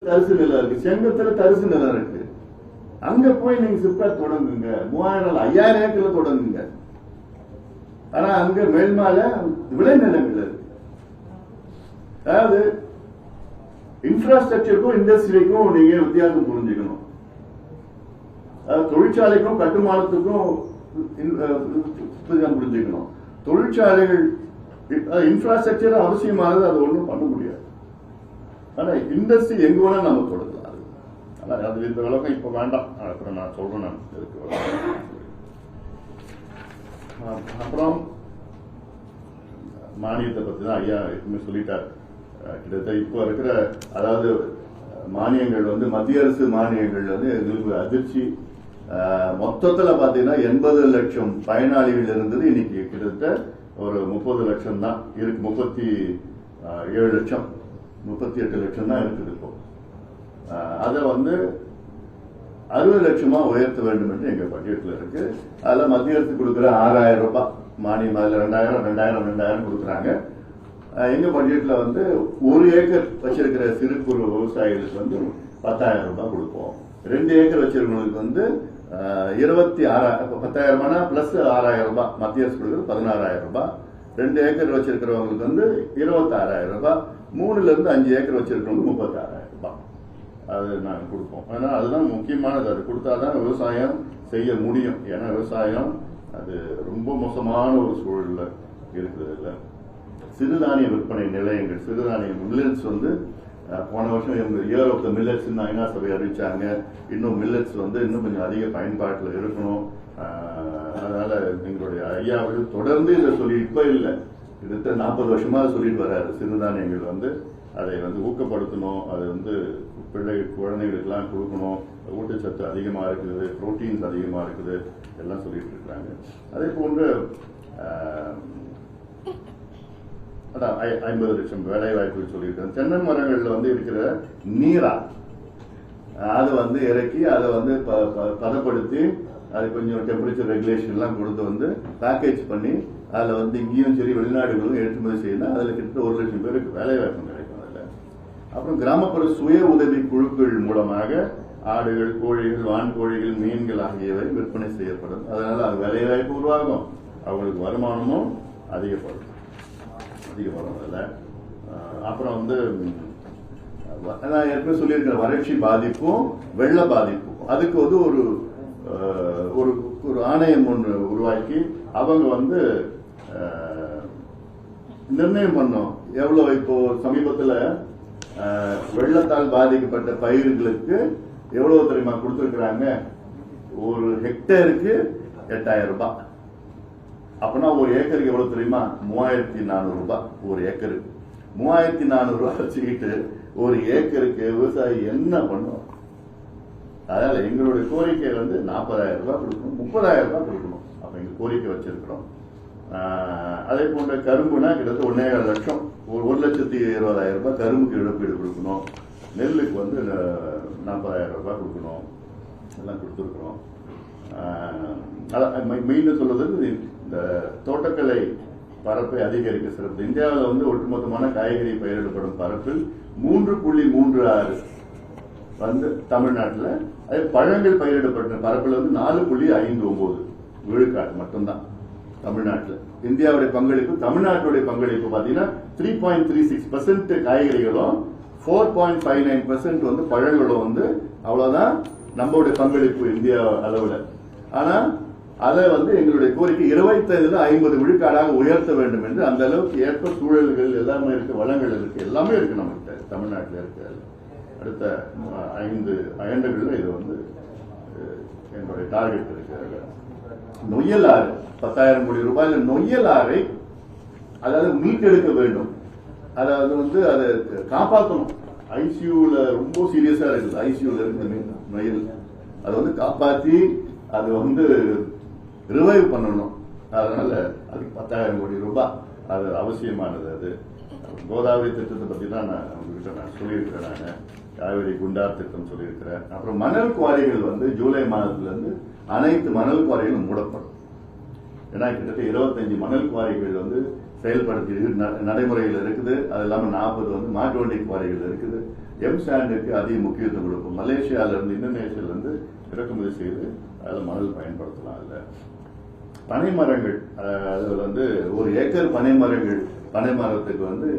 தரிசு நிலம் இருக்கு, செங்கத்துல தரிசு நிலம் இருக்கு. அங்க போய் நீங்க சிப்காட் தொடங்குங்க, 3000 5000 ஏக்கர்ல தொடங்குங்க. ஆனா அங்க மேல்மால விளைநிலங்கள் இருக்கு. அதாவது இன்ஃப்ராஸ்ட்ரக்சருக்கும் இண்டஸ்ட்ரிக்கும் நீங்க வித்தியாசம் புரிஞ்சுக்கணும். தொழிற்சாலைக்கும் கட்டுமானத்துக்கும் புரிஞ்சுக்கணும். தொழிற்சாலைகள் இன்ஃப்ராஸ்ட்ரக்சர் அவசியமானது, அது ஒன்றும் பண்ண முடியாது. ஆனா இண்டஸ்ட்ரி எங்க வேணா நம்ம தொடங்கலாம். அது இந்த விளக்கம் இப்ப வேண்டாம், அப்புறம் நான் சொல்றேன். நான் அப்புறம் மானியத்தை பத்தி தான் ஐயா எப்பவுமே சொல்லிட்டார். கிட்டத்தட்ட இப்போ இருக்கிற அதாவது மானியங்கள் வந்து மத்திய அரசு மானியங்கள் வந்து எங்களுக்கு அதிர்ச்சி. மொத்தத்துல பாத்தீங்கன்னா 80 லட்சம் பயனாளிகள் இருந்தது, இன்னைக்கு கிட்டத்தட்ட ஒரு 30 லட்சம் தான் இருக்கு. 37 லட்சம் 38 லட்சம் தான் இருக்குது இப்போ. அதை வந்து 60 லட்சமா உயர்த்த வேண்டும் என்று எங்க பட்ஜெட்ல இருக்கு. அதுல மத்திய அரசு கொடுக்குற 6000 ரூபாய் மானியம், அதுல 2000 கொடுக்குறாங்க. எங்க பட்ஜெட்ல வந்து 1 ஏக்கர் வச்சிருக்கிற சிறு குறு விவசாயிகளுக்கு வந்து 10,000 ரூபாய் கொடுப்போம். 2 ஏக்கர் வச்சிருக்கிறவங்களுக்கு வந்து 26,000, 10,000 பிளஸ் 6,000 ரூபாய். மத்திய அரசு கொடுக்குறது 16,000 ரூபாய். 2 ஏக்கர் வச்சிருக்கிறவங்களுக்கு வந்து 26,000 ரூபாய். 3ல இருந்து 5 ஏக்கர் வச்சிருக்கிறவங்களுக்கு 36,000 ரூபாய். அது நாங்கள் கொடுப்போம். ஏன்னா அதுதான் முக்கியமானது. அது கொடுத்தாதான் விவசாயம் செய்ய முடியும். ஏன்னா விவசாயம் அது ரொம்ப மோசமான ஒரு சூழல்ல இருக்குது. இல்ல சிறுதானிய விற்பனை நிலையங்கள், சிறுதானிய மில்லட்ஸ் வந்து போன வருஷம் இயர் ஆஃப் த மில்லட்ஸ் ஐநா சபை அறிவிச்சாங்க. இன்னும் மில்லட்ஸ் வந்து இன்னும் கொஞ்சம் அதிக பயன்பாட்டில் இருக்கணும். அதனால எங்களுடைய ஐயா அவர்கள் தொடர்ந்து இதை சொல்லி, இப்ப இல்லை, கிட்டத்தட்ட 40 வருஷமா சொல்லிட்டு வர்றாரு. சிறுதானியங்கள் வந்து அதை வந்து ஊக்கப்படுத்தணும், அதை வந்து குழந்தைகளுக்கெல்லாம் கொடுக்கணும், ஊட்டச்சத்து அதிகமா இருக்குது, புரோட்டீன்ஸ் அதிகமா இருக்குது, எல்லாம் சொல்லிட்டு இருக்காங்க. அதே போன்று 50 லட்சம் வேலை வாய்ப்புகள் சொல்லியிருக்காங்க. தென்னை மரங்கள்ல வந்து இருக்கிற நீரா அதை வந்து இறக்கி அதை வந்து பதப்படுத்தி அது கொஞ்சம் டெம்பரேச்சர் ரெகுலேஷன் எல்லாம் கொடுத்து வந்து பேக்கேஜ் பண்ணி அதுல வந்து இங்கேயும் சரி வெளிநாடுகளும் ஏற்றுமதி செய்யணும். அதுல கிட்டத்தட்ட 1 லட்சம் பேருக்கு வேலை வாய்ப்பு கிடைக்கும். அதுல அப்புறம் கிராமப்புற சுய உதவி குழுக்கள் மூலமாக ஆடுகள், கோழிகள், வான்கோழிகள், மீன்கள் ஆகியவை விற்பனை செய்யப்படும். அதனால அது வேலை வாய்ப்பு உருவாகும், அவங்களுக்கு வருமானமும் அதிகப்படும். அதுல அப்புறம் வந்து நான் ஏற்கனவே சொல்லியிருக்கிற வறட்சி பாதிப்பும் வெள்ள பாதிப்பும் அதுக்கு வந்து ஒரு ஆணையம் ஒன்று உருவாக்கி அவங்க வந்து நிர்ணயம் பண்ணோம். எவ்வளவு இப்போ சமீபத்தில் வெள்ளத்தால் பாதிக்கப்பட்ட பயிர்களுக்கு எவ்வளவு தெரியுமா கொடுத்திருக்கிறாங்க? ஒரு ஹெக்டேருக்கு 8,000 ரூபாய். அப்படின்னா ஒரு ஏக்கருக்கு எவ்வளவு தெரியுமா? 3,400 ரூபாய் ஒரு ஏக்கருக்கு. 3,400 ரூபாய் வச்சுக்கிட்டு ஒரு ஏக்கருக்கு விவசாயி என்ன பண்ணும்? அதனால எங்களுடைய கோரிக்கை வந்து 40,000 ரூபாய் கொடுக்கணும், 30,000 ரூபாய் கொடுக்கணும். அப்ப எங்க கோரிக்கை வச்சிருக்கிறோம். அதே போன்ற கரும்புனா கிட்டத்தட்ட 1,5 லட்சம், 1,20,000 ரூபாய் கரும்புக்கு இழப்பீடு கொடுக்கணும். நெல்லுக்கு வந்து 40,000 ரூபாய் கொடுக்கணும். எல்லாம் கொடுத்துருக்கிறோம். மெயின் சொல்றது இந்த தோட்டக்கலை பரப்பை அதிகரிக்க சிறப்பு. இந்தியாவில் வந்து ஒட்டுமொத்தமான காய்கறி பயிரிடப்படும் பரப்பில் 3.36 வந்து தமிழ்நாட்டில், அதே பழங்கள் பயிரிடப்பட்ட பரப்பில் வந்து 4.59 விழுக்காடு மட்டும்தான் தமிழ்நாட்டில். இந்தியாவுடைய பங்களிப்பு, தமிழ்நாட்டுடைய பங்களிப்பு பாத்தீங்கன்னா 3.36% காய்கறிகளும் 4.59% வந்து பழங்களும் வந்து அவ்வளவுதான் நம்மளுடைய பங்களிப்பு இந்தியா அளவுல. ஆனா அதை வந்து எங்களுடைய கோரிக்கை 25ல 50 விழுக்காடாக உயர்த்த வேண்டும் என்று, அந்த அளவுக்கு ஏற்ப சூழல்கள் எல்லாமே இருக்கு, வளங்கள் இருக்கு, எல்லாமே இருக்கு நம்மகிட்ட தமிழ்நாட்டில் இருக்கு. அடுத்த 5 ஆண்டுகள்ல இது வந்து என்னுடைய டார்கெட் இருக்கு. நொய்யல் ஆறு 10,000 கோடி ரூபாயில நொய்யல் ஆறை அதாவது மீட்டெடுக்க வேண்டும். அதாவது வந்து அதை காப்பாற்றணும். ஐசியூல ரொம்ப சீரியஸா இருக்குது. ஐசியூல இருக்கு நொய்யல், அதை வந்து காப்பாற்றி அது வந்து ரிவைவ் பண்ணணும். அதனால அதுக்கு 10,000 கோடி ரூபாய் அது அவசியமானது. அது கோதாவரி திட்டத்தை பத்தி தான் நான் உங்ககிட்ட சொல்லியிருக்கிறேன். நான் காவிரி குண்டார் திட்டம் சொல்லியிருக்கிறேன். அப்புறம் மணல் குவாரிகள் வந்து ஜூலை மாதத்துல இருந்து அனைத்து மணல் குவாரிகளும் மூடப்படும். ஏன்னா கிட்டத்தட்ட 25 மணல் குவாரிகள் வந்து செயல்படுத்தி நடைமுறையில் இருக்குது. அது இல்லாமல் 40 வந்து மாட்டு வண்டி குவாரிகள் இருக்குது. சாண்டுக்கு அதிக முக்கியத்துவம் கொடுக்கும். மலேசியாவிலிருந்து இந்தோனேஷியாவிலிருந்து இறக்குமதி செய்து அதில் மணல் பயன்படுத்தலாம். அதில் பனை மரங்கள், அதில் வந்து 1 ஏக்கர் பனை மரத்துக்கு வந்து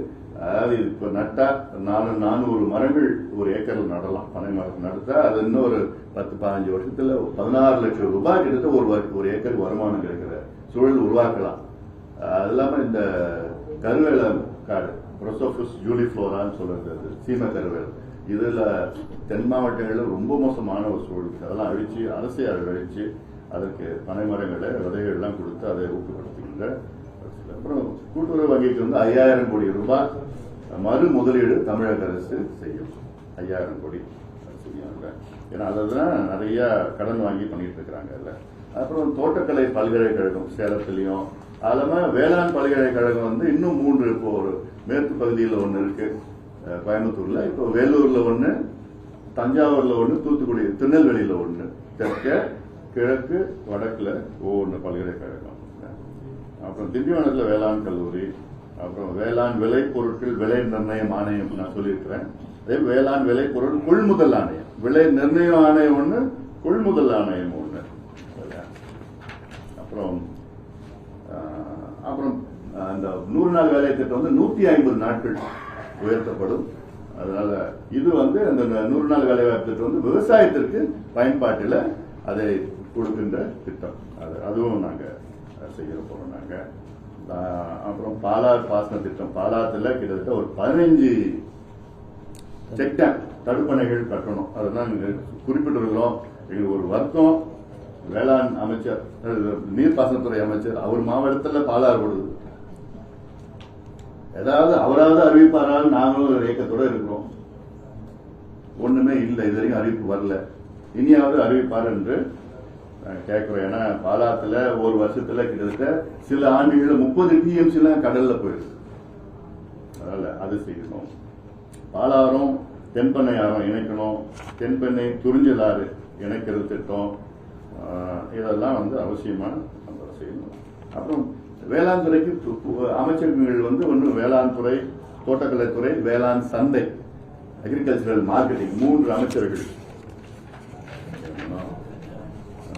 அதாவது இப்போ நட்டா 400 மரங்கள் 1 ஏக்கர்ல நடலாம். பனை மரம் நடுத்தா அது இன்னும் ஒரு 10-15 வருஷத்துல 16 லட்சம் ரூபாய் கிட்டத்தட்ட ஒரு ஏக்கருக்கு வருமானம் கிடைக்கிற சூழல் உருவாக்கலாம். அது இல்லாம இந்த கருவேல காடு புரோசோபஸ் ஜூலிஃப்ளோரான்னு சொல்றது சீம கருவேல், இதுல தென் மாவட்டங்கள்ல ரொம்ப மோசமான ஒரு சூழல். அதெல்லாம் அழிச்சு அரசை அழிச்சு அதற்கு பனை மரங்களை விதைகள் எல்லாம் கொடுத்து அதை ஊக்கப்படுத்துகின்ற. அப்புறம் கூட்டுறவு வங்கிக்கு வந்து 5000 கோடி ரூபாய் மறு முதலீடு தமிழக அரசு செய்யும். 5000 கோடி செய்யாங்க. ஏன்னா அதுதான் நிறைய கடன் வாங்கி பண்ணிட்டு இருக்கிறாங்க. அப்புறம் தோட்டக்கலை பல்கலைக்கழகம் சேலத்திலையும், அதுல வேளாண் பல்கலைக்கழகம் வந்து இன்னும் 3 இப்போ ஒரு மேற்கு பகுதியில் ஒன்று இருக்கு கோயம்புத்தூர்ல, இப்போ வேலூர்ல ஒன்று, தஞ்சாவூர்ல ஒன்று, தூத்துக்குடி திருநெல்வேலியில ஒன்று, தெற்க கிழக்கு வடக்குல ஒவ்வொன்று பல்கலைக்கழகம். அப்புறம் திண்டிவனத்தில் வேளாண் கல்லூரி, அப்புறம் வேளாண் விளைபொருட்கள் விலை நிர்ணயம் ஆணையம் நான் சொல்லியிருக்கிறேன். அதே வேளாண் விளைபொருள் கொள்முதல் ஆணையம், விலை நிர்ணயம் ஆணையம் ஒன்று, கொள்முதல் ஆணையம் ஒன்று. அப்புறம் அப்புறம் அந்த 100 நாள் வேலை திட்டம் வந்து 150 நாட்கள் உயர்த்தப்படும். அதனால இது வந்து அந்த 100 நாள் வேலை வாய்ப்பு திட்டம் வந்து விவசாயத்திற்கு பயன்பாட்டில் அதை கொடுக்கின்ற திட்டம். அதுவும் நாங்க செய்ய போறோம். நாங்க அப்புறம் பாலார் பாசன திட்டம், பாலாத்துல கிட்டத்தட்ட ஒரு 15 செக் டேம் தடுப்பணைகள் கட்டணும். அதுதான் குறிப்பிட்டிருக்கிறோம். எங்களுக்கு ஒரு வருத்தம், வேளாண் அமைச்சர் நீர்ப்பாசனத்துறை அமைச்சர் அவர் மாவட்டத்தில் பாலாறு கொடுது, ஏதாவது அவராவது அறிவிப்பாரால் நாங்களும் ஒரு இயக்கத்தோட இருக்கிறோம். ஒண்ணுமே இல்லை, இது வரைக்கும் அறிவிப்பு வரல. இனியாவது அறிவிப்பார் என்று கேட்கிறோம். ஏன்னா பாலாத்துல ஒரு வருஷத்துல கிட்டத்தட்ட சில ஆண்டுகள்ல 30 TMC எல்லாம் கடல்ல போயிடுது. அதனால அது செய்யணும். பாலாறும் தென்பெண்ணையாறும் இணைக்கணும். தென்பெண்ணை துறிஞ்சலாறு இணைக்கிறது திட்டம், இதெல்லாம் வந்து அவசியமா நம்ம செய்யணும். அப்புறம் வேளாண் துறைக்கு அமைச்சகங்கள் வந்து ஒன்று வேளாண் துறை, தோட்டக்கலைத்துறை, வேளாண் சந்தை, அக்ரிகல்ச்சரல் மார்க்கெட்டிங் 3 அமைச்சர்கள்.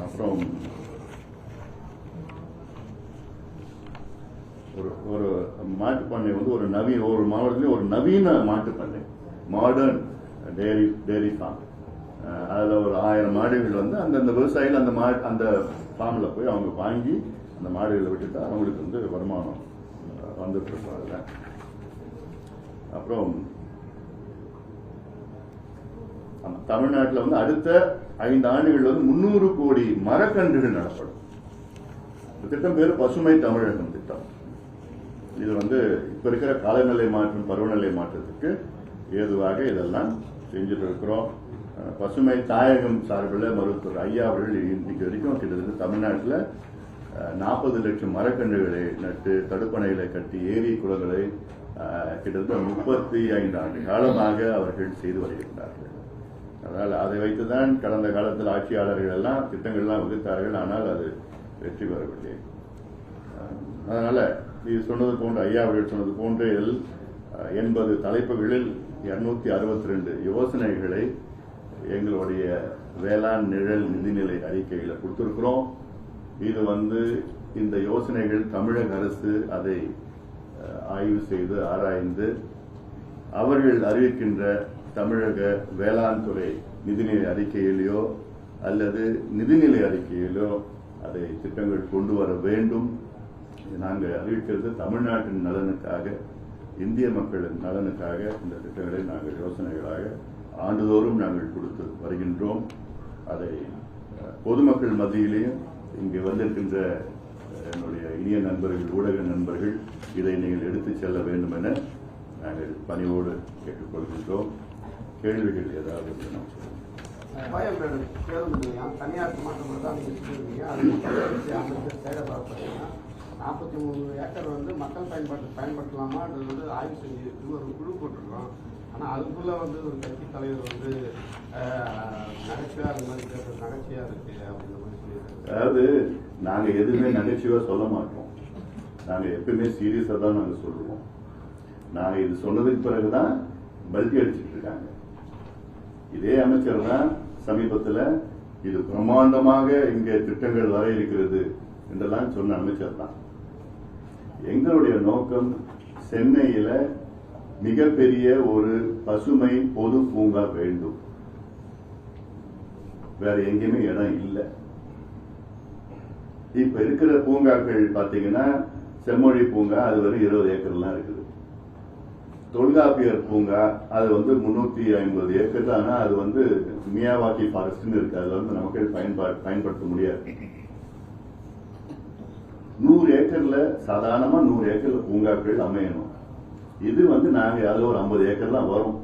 அப்புறம் ஒரு மாட்டுப்பண்ணை வந்து ஒரு மாவட்டத்திலே ஒரு நவீன மாட்டுப்பண்ணை, மாடர்ன் டெய்ரி ஃபார்ம். அதுல ஒரு 1000 மாடுகள் வந்து அந்தந்த விவசாயிகள் அந்த ஃபார்ம்ல போய் அவங்க வாங்கி அந்த மாடுகளை விட்டுட்டு அவங்களுக்கு வந்து வருமானம் வந்துட்டு இருப்பாங்க. அப்புறம் தமிழ்நாட்டில் வந்து அடுத்த 5 ஆண்டுகள் வந்து 300 கோடி மரக்கன்றுகள் நடப்படும். திட்டம் பேரு பசுமை தமிழகம் திட்டம். இது வந்து இப்ப இருக்கிற காலநிலை மாற்றம், பருவநிலை மாற்றத்துக்கு ஏதுவாக இதெல்லாம் செஞ்சுட்டு இருக்கிறோம். பசுமை தாயகம் சார்பில் மருத்துவர் ஐயா அவர்கள் இன்னைக்கு வரைக்கும் கிட்டத்தட்ட தமிழ்நாட்டில் 40 லட்சம் மரக்கன்றுகளை நட்டு தடுப்பணைகளை கட்டி ஏரி குளங்களை கிட்டத்தட்ட 35 ஆண்டு காலமாக அவர்கள் செய்து வருகின்றார்கள். அதனால் அதை வைத்துதான் கடந்த காலத்தில் ஆட்சியாளர்கள் எல்லாம் திட்டங்கள்லாம் வகுத்தார்கள். ஆனால் அது வெற்றி பெறவில்லை. அதனால இது சொன்னது போன்று ஐயா அவர்கள் சொன்னது போன்று 80 தலைப்புகளில் 262 யோசனைகளை எங்களுடைய வேளாண் நிழல் நிதிநிலை அறிக்கையில கொடுத்திருக்கிறோம். இது வந்து இந்த யோசனைகள் தமிழக அரசு அதை ஆய்வு செய்து ஆராய்ந்து அவர்கள் அறிவிக்கின்ற தமிழக வேளாண் துறை நிதிநிலை அறிக்கையிலோ அல்லது நிதிநிலை அறிக்கையிலோ அதை திட்டங்கள் கொண்டு வர வேண்டும். நாங்கள் அறிவிக்கிறது தமிழ்நாட்டின் நலனுக்காக, இந்திய மக்களின் நலனுக்காக இந்த திட்டங்களை நாங்கள் யோசனைகளாக ஆண்டுதோறும் நாங்கள் கொடுத்து வருகின்றோம். அதை பொதுமக்கள் மத்தியிலேயும் இங்கு வந்திருக்கின்ற என்னுடைய இனிய நண்பர்கள், ஊடக நண்பர்கள் இதை நீங்கள் எடுத்துச் செல்ல வேண்டும் என நாங்கள் பணியோடு கேட்டுக்கொள்கின்றோம். கேள்விகள் ஏதாவது நாம் கோயம்பேடு பேருந்து நிலையம் தனியார் மாற்றம் தான் நீங்கள் அது அமைச்சர் சேகர் 43 ஏக்கர் வந்து மக்கள் பயன்படுத்தலாமான்றது வந்து ஆய்வு செஞ்சு ஒரு குழு போட்டிருக்கோம். ஆனால் அதுக்குள்ள வந்து ஒரு கட்சி தலைவர் வந்து நகைச்சுவையா அந்த மாதிரி பேசுறது நகைச்சுவையா இருக்கு அப்படின்ற மாதிரி சொல்லியிருக்காங்க. அதாவது நாங்க எதுவுமே நகைச்சுவையா சொல்ல மாட்டோம். நாங்க எப்பயுமே சீரியஸா தான் நாங்க சொல்லுவோம். நாங்க இது சொன்னதுக்கு பிறகுதான் பல்டி அடிச்சுட்டு இருக்காங்க. இதே அமைச்சர் தான் சமீபத்தில் இது பிரம்மாண்டமாக இங்கே திட்டங்கள் வர இருக்கிறது என்றெல்லாம் சொன்ன அமைச்சர் தான். எங்களுடைய நோக்கம் சென்னையில மிகப்பெரிய ஒரு பசுமை பொது பூங்கா வேண்டும். வேற எங்கேயுமே இடம் இல்லை. இப்ப இருக்கிற பூங்காக்கள் பாத்தீங்கன்னா செம்மொழி பூங்கா அது வரை 20 ஏக்கர்லாம் இருக்குது. தொல்காப்பியர் பூங்கா அது 350 ஏக்கர். ஆனா அது மியாவாக்கி ஃபாரஸ்ட்னு இருக்கு. அதுல நமக்கு பயன்படுத்த முடியாது. 100 ஏக்கர்ல சாதாரணமா 100 ஏக்கர்ல பூங்காக்கள் அமையணும். இது நாங்க அதுல ஒரு 50 ஏக்கர்லாம் வரும்.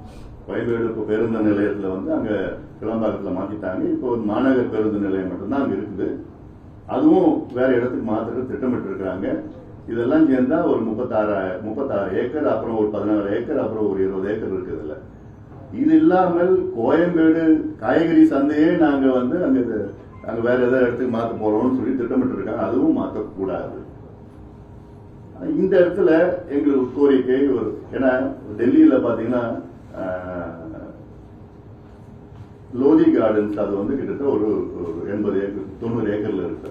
கோயம்பேடு பேருந்து நிலையத்துல அங்க கிளம்பாக்கத்துல மாத்திட்டாங்க. இப்போ மாநகர் பேருந்து நிலையம் மட்டும்தான் அங்க இருக்குது. அதுவும் வேற இடத்துக்கு மாத்திர திட்டமிட்டு இருக்காங்க. இதெல்லாம் சேர்ந்தா ஒரு 36 ஏக்கர், அப்புறம் ஒரு 14 ஏக்கர், அப்புறம் ஒரு 20 ஏக்கர் இருக்குதுல்ல. இது இல்லாமல் கோயம்பேடு காய்கறி சந்தையே நாங்க அங்க வேற ஏதாவது இடத்துக்கு மாத்த போறோம்னு சொல்லி திட்டமிட்டு இருக்காங்க. அதுவும் மாற்றக்கூடாது. இந்த இடத்துல எங்களுக்கு கோரிக்கை ஏன்னா டெல்லியில பாத்தீங்கன்னா லோதி கார்டன்ஸ் அது கிட்டத்தட்ட ஒரு 80 ஏக்கர் 90 ஏக்கர்ல இருக்கு.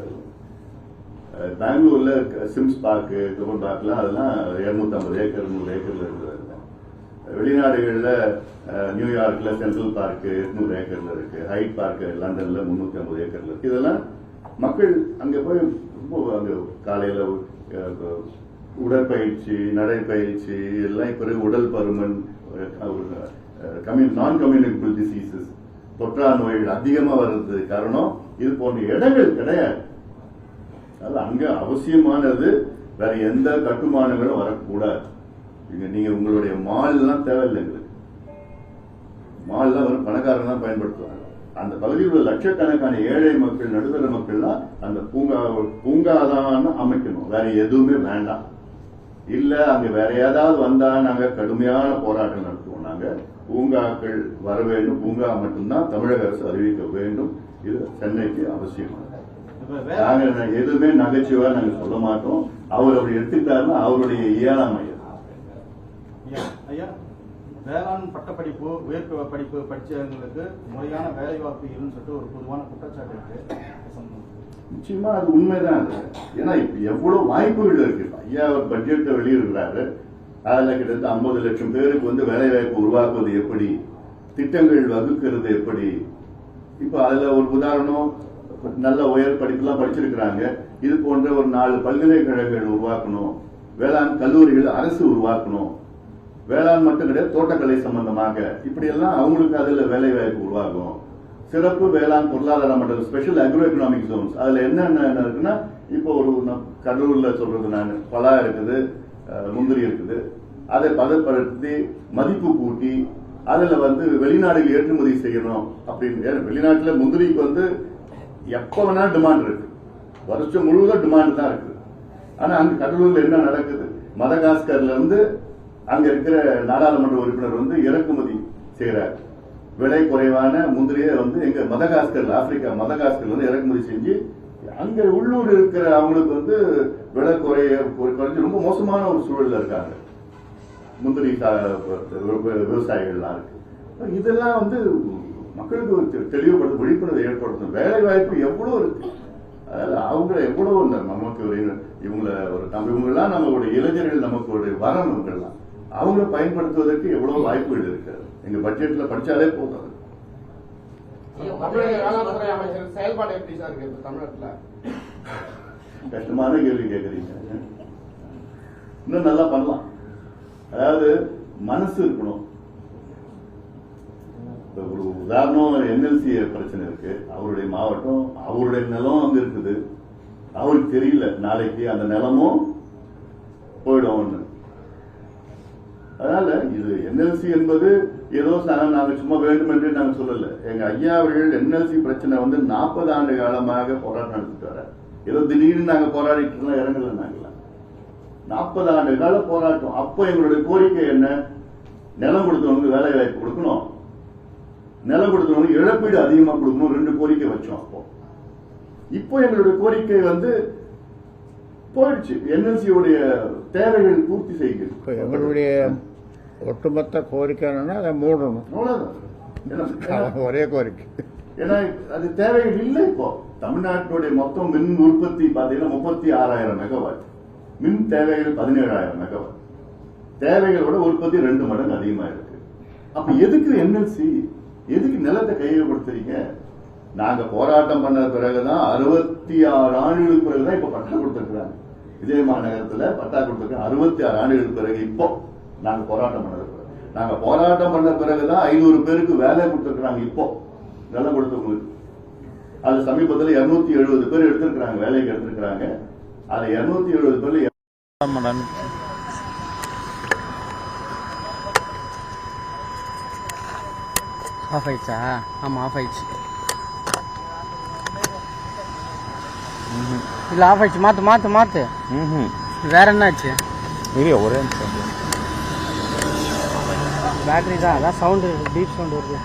பெங்களூர்ல சிம்ஸ் பார்க் கபன் பார்க்லாம் அதெல்லாம் 250 ஏக்கர் 100 ஏக்கர்ல இருக்குது. வெளிநாடுகள்ல நியூயார்க்ல சென்ட்ரல் பார்க் 800 ஏக்கர்ல இருக்கு. ஹைட் பார்க் லண்டன்ல 350 ஏக்கர்ல இருக்கு. இதெல்லாம் மக்கள் அங்க போய் ரொம்ப அங்க காலையில உடற்பயிற்சி நடைப்பயிற்சி எல்லாம் பிறகு உடல் பருமன் நான் கம்யூனிகபிள் டிசீசஸ் தொற்றா நோய்கள் அதிகமா வர்றது காரணம் இது போன்ற இடங்கள் கிடையாது. அது அங்க அவசியமானது. வேற எந்த கட்டுமானங்களும் வரக்கூடாது. நீங்க உங்களுடைய மால் எல்லாம் தேவையில்லை. எங்களுக்கு மால் எல்லாம் பணக்காரங்க தான் பயன்படுத்துவாங்க. அந்த பகுதியில் உள்ள லட்சக்கணக்கான ஏழை மக்கள் நடுத்தர மக்கள்லாம் அந்த பூங்காதான் அமைக்கணும். வேற எதுவுமே வேண்டாம். இல்ல அங்க வேற ஏதாவது வந்தா நாங்க கடுமையான போராட்டம் நடத்துவோம். நாங்க பூங்காக்கள் வர வேண்டும். பூங்கா மட்டும்தான் தமிழக அரசு அறிவிக்க வேண்டும். இது சென்னைக்கு அவசியமானது. நாங்க எதுவுமே நகைச்சுவா நாங்க சொல்ல மாட்டோம். அவர் அப்படி எடுத்துக்கிட்டாருன்னா அவருடைய இயலாமை. வேளாண் பட்டப்படிப்பு உயர் படிப்பு படிச்சவங்களுக்கு முறையான வேலை வாய்ப்பு இல்லைன்னு சொல்லிட்டு ஒரு பொதுவான குற்றச்சாட்டு இருக்கு. நிச்சயமா அது உண்மைதான். ஏன்னா இப்ப எவ்வளவு வாய்ப்புகள் இருக்கு. ஐயா அவர் பட்ஜெட்டை வெளியிடுறாரு. அதுல கிட்டத்தட்ட 50 லட்சம் பேருக்கு வேலை வாய்ப்பு உருவாக்குவது எப்படி, திட்டங்கள் வகுக்கிறது எப்படி. இப்ப அதுல ஒரு உதாரணம், நல்ல உயர் படிப்புலாம் படிச்சிருக்கிறாங்க. இது போன்ற ஒரு 4 பல்கலைக்கழகங்கள் உருவாக்கணும். வேளாண் கல்லூரிகள் அரசு உருவாக்கணும். வேளாண் மட்டும் கிடையாது, தோட்டக்கலை சம்பந்தமாக இப்படி எல்லாம் அவங்களுக்கு அதுல வேலை வாய்ப்பு உருவாகும். சிறப்பு வேளாண் பொருளாதார மண்டலம் ஸ்பெஷல் அக்ரோ எக்கனாமிக் ஜோன்ஸ் அதுல என்னென்ன இருக்குன்னா, இப்போ ஒரு கடலூர்ல சொல்றது நான் பலா இருக்குது, முந்திரி இருக்குது. அதை பதப்படுத்தி மதிப்பு கூட்டி அதுல வெளிநாடுகள் ஏற்றுமதி செய்யணும் அப்படின்னு. வெளிநாட்டுல முந்திரிக்கு எப்ப வேணா டிமாண்ட் இருக்கு. வருஷம் முழுவதும் டிமாண்ட் தான் இருக்கு. ஆனா அங்க கடலூர்ல என்ன நடக்குது, மதகாஸ்கர்ல அங்க இருக்கிற நாடாளுமன்ற உறுப்பினர் இறக்குமதி செய்யறாரு. விலை குறைவான முந்திரியை எங்க மதகாஸ்கர்ல ஆப்பிரிக்கா மதகாஸ்கர்ல இறக்குமதி செஞ்சு அங்க உள்ளூர் இருக்கிற அவங்களுக்கு விலை குறைஞ்சு ரொம்ப மோசமான ஒரு சூழல்ல இருக்காங்க முந்திரி விவசாயிகள்லாம் இருக்கு. இதெல்லாம் மக்களுக்கு தெளிவுபடுத்த விழிப்புணர்வு ஏற்படுத்தும். வேலை வாய்ப்பு எவ்வளவு இருக்கு. அதாவது அவங்க எவ்வளவு நமக்கு இவங்கெல்லாம் நம்மளுடைய இளைஞர்கள் நமக்கு வரம் இவங்கெல்லாம் அவங்களை பயன்படுத்துவதற்கு எவ்வளவு வாய்ப்புகள் இருக்கிறது. எங்க பட்ஜெட்ல படிச்சாலே போதும். வேளாண்துறை அமைச்சர் செயல்பாடு எப்படி சார் இருக்கு தமிழகத்துல? கஷ்டமான கேள்வி கேட்கறீங்க. இன்னும் நல்லா பண்ணலாம். அதாவது மனசு இருக்கணும். ஒரு உதாரணம், என்எல்சி பிரச்சனை இருக்கு. அவருடைய மாவட்டம், அவருடைய நிலம் அங்க இருக்குது. அவருக்கு தெரியல நாளைக்கு அந்த நிலமும் போயிடும். அதனால இது என்எல்சி என்பது ஏதோ நாங்க சும்மா வேண்டும் என்று நாங்க சொல்லல. எங்க ஐயா அவர்கள் என்எல்சி பிரச்சனை 40 ஆண்டு காலமாக போராட்டம் நடத்திட்டு வர. ஏதோ திடீர்னு நாங்க போராடிட்டு இறங்கல. நாங்களாம் 40 ஆண்டு கால போராட்டம். அப்போ எங்களுடைய கோரிக்கை என்ன, நிலம் கொடுத்தவங்களுக்கு வேலை வாய்ப்பு கொடுக்கணும், நிலம் கொடுத்தவங்களுக்கு இழப்பீடு அதிகமா கொடுக்கணும். 2 கோரிக்கை வச்சோம். அப்போ இப்போ எங்களுடைய கோரிக்கை போயிடுச்சு. என்எல்சியோடைய தேவைகள் பூர்த்தி செய்கிறது. எங்களுடைய ஒட்டுமொத்த கோரிக்கை என்னன்னா அதை மூடணும். அவ்வளவுதான். ஒரே கோரிக்கை. ஏன்னா அது தேவைகள் இல்லை. இப்போ தமிழ்நாட்டினுடைய மொத்தம் மின் உற்பத்தி பாத்தீங்கன்னா 36,000 மெகாவாட், மின் தேவைகள் 17,000 மெகாவாட், தேவைகளோட உற்பத்தி 2 மடங்கு அதிகமா இருக்கு. அப்ப எதுக்கு என்எல்சி, எதுக்கு நிலத்தை கையகப்படுத்துறீங்க? நாங்க போராட்டம் பண்ண பிறகுதான் 66 ஆண்டுகளுக்கு பிறகுதான் இப்ப பட்டா கொடுத்திருக்கிறாங்க. விஜய மாநகரத்துல பட்டா கொடுத்திருக்காங்க 66 ஆண்டுகளுக்கு பிறகு. இப்போ நாங்க போராட்டம் பண்ணது பிறகு, நாங்க போராட்டம் பண்ண பிறகுதான் 500 பேருக்கு வேலை கொடுத்திருக்கிறாங்க. இப்போ நிலம் கொடுத்தவங்களுக்கு அது சமீபத்தில் 270 பேர் எடுத்திருக்கிறாங்க, வேலைக்கு எடுத்திருக்கிறாங்க. அது 270 பேர்ல ஆஃப் ஆயிடுச்சா? ஆமா ஆஃப் ஆயிடுச்சு. இல்ல ஆஃப் ஆயிடுச்சு. மாத்து மாத்து மாத்து. வேற என்னாச்சு? இது ஒரே பேட்டரி தான், அதான் சவுண்டு டீப் சவுண்டு வருது.